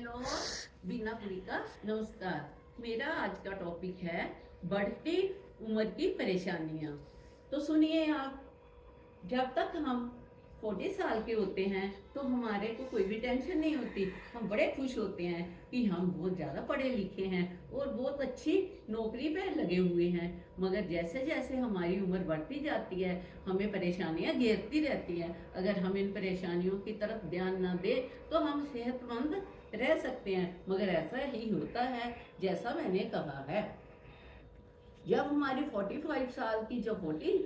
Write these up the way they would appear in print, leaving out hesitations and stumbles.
Hello, बीनापुरी का नमस्कार। मेरा आज का टॉपिक है बढ़ती उम्र की परेशानियां। तो सुनिए आप, जब तक हम 40 साल के होते हैं तो हमारे को कोई भी टेंशन नहीं होती। हम बड़े खुश होते हैं कि हम बहुत ज़्यादा पढ़े लिखे हैं और बहुत अच्छी नौकरी पे लगे हुए हैं। मगर जैसे जैसे हमारी उम्र बढ़ती जाती है हमें परेशानियां घेरती रहती हैं। अगर हम इन परेशानियों की तरफ ध्यान ना दें तो हम सेहतमंद रह सकते हैं, मगर ऐसा ही होता है जैसा मैंने कहा है। जब हमारी 45 साल की, जब 40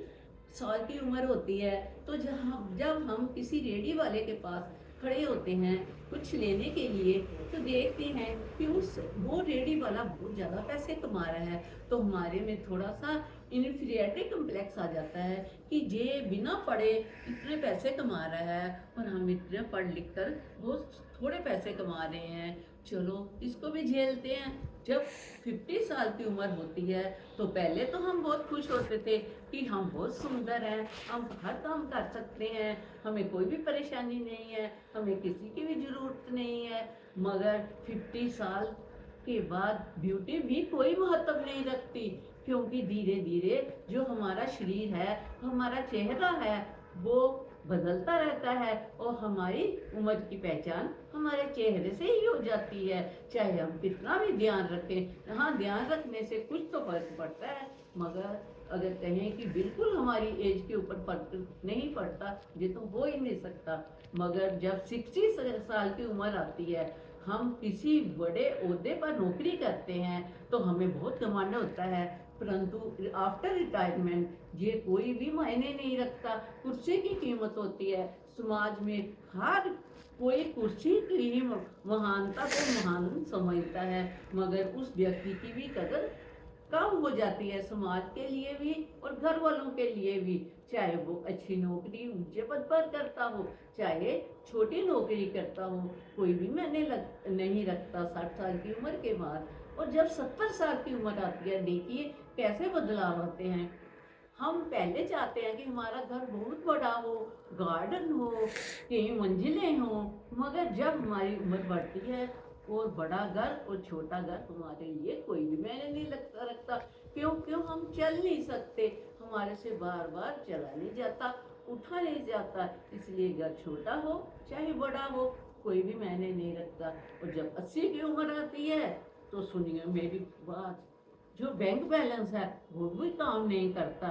साल की उम्र होती है तो जब हम किसी रेडी वाले के पास खड़े होते हैं कुछ लेने के लिए, तो देखते हैं कि वो रेडी वाला बहुत ज़्यादा पैसे कमा रहा है, तो हमारे में थोड़ा सा इन्फीरियरिटी कम्प्लेक्स आ जाता है कि ये बिना पढ़े इतने पैसे कमा रहा है और हम इतने पढ़ लिख कर बहुत थोड़े पैसे कमा रहे हैं। चलो इसको भी झेलते हैं। जब 50 साल की उम्र होती है तो पहले तो हम बहुत खुश होते थे कि हम बहुत सुंदर हैं, हम हर काम कर सकते हैं, हमें कोई भी परेशानी नहीं है, हमें किसी की भी ज़रूरत नहीं है। मगर 50 साल के बाद ब्यूटी भी कोई महत्व नहीं रखती, क्योंकि धीरे धीरे जो हमारा शरीर है, हमारा चेहरा है, वो बदलता रहता है और हमारी उम्र की पहचान हमारे चेहरे से ही हो जाती है। चाहे हम कितना भी ध्यान रखें, हाँ ध्यान रखने से कुछ तो फर्क पड़ता है, मगर अगर कहें कि बिल्कुल हमारी एज के ऊपर फर्क नहीं पड़ता, ये तो हो ही नहीं सकता। मगर जब 60 साल की उम्र आती है, हम किसी बड़े ओहदे पर नौकरी करते हैं तो हमें बहुत घमंड होता है, परंतु आफ्टर रिटायरमेंट ये कोई भी मायने नहीं रखता। कुर्सी की कीमत होती है समाज में, हर कोई कुर्सी की महानता को महान समझता है, मगर उस व्यक्ति की भी कदर कम हो जाती है समाज के लिए भी और घर वालों के लिए भी। चाहे वो अच्छी नौकरी ऊंचे पद पर करता हो, चाहे छोटी नौकरी करता हो, कोई भी मैंने नहीं रखता 60 साल की उम्र के बाद। और जब 70 साल की उम्र आती है, देखिए कैसे बदलाव होते हैं। हम पहले चाहते हैं कि हमारा घर बहुत बड़ा हो, गार्डन हो, कई मंजिलें हो, मगर जब हमारी उम्र बढ़ती है और बड़ा घर और छोटा घर हमारे लिए कोई भी मैंने नहीं रखता। क्यों हम चल नहीं सकते, हमारे से बार बार चला नहीं जाता, उठा नहीं जाता, इसलिए घर छोटा हो चाहे बड़ा हो कोई भी मैंने नहीं रखता। और जब 80 की उम्र आती है तो सुनिए मेरी बात, जो बैंक बैलेंस है वो भी काम नहीं करता।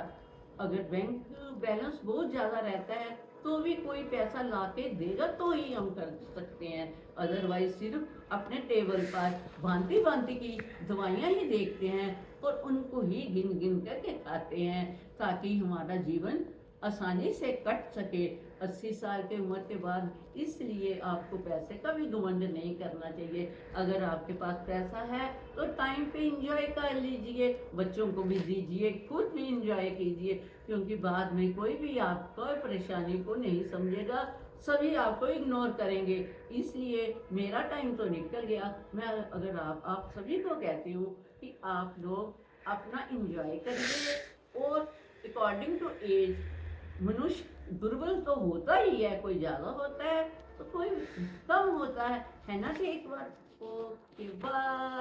अगर बैंक बैलेंस बहुत ज़्यादा रहता है तो भी कोई पैसा ला के देगा तो ही हम कर सकते हैं, अदरवाइज सिर्फ अपने टेबल पर भांति भांति की दवाइयाँ ही देखते हैं और उनको ही गिन गिन करके खाते हैं ताकि हमारा जीवन आसानी से कट सके 80 साल के उम्र के बाद। इसलिए आपको पैसे का भी घमंड नहीं करना चाहिए। अगर आपके पास पैसा है तो टाइम पे इंजॉय कर लीजिए, बच्चों को भी दीजिए, खुद भी इंजॉय कीजिए, क्योंकि बाद में कोई भी आपको परेशानी को नहीं समझेगा, सभी आपको इग्नोर करेंगे। इसलिए मेरा टाइम तो निकल गया। मैं अगर आप सभी को कहती हूँ कि आप लोग अपना इंजॉय करिए और अकॉर्डिंग टू एज मनुष्य दुर्बल तो होता ही है, कोई ज़्यादा होता है तो कोई कम होता है ना। कि एक बार ओके बाय।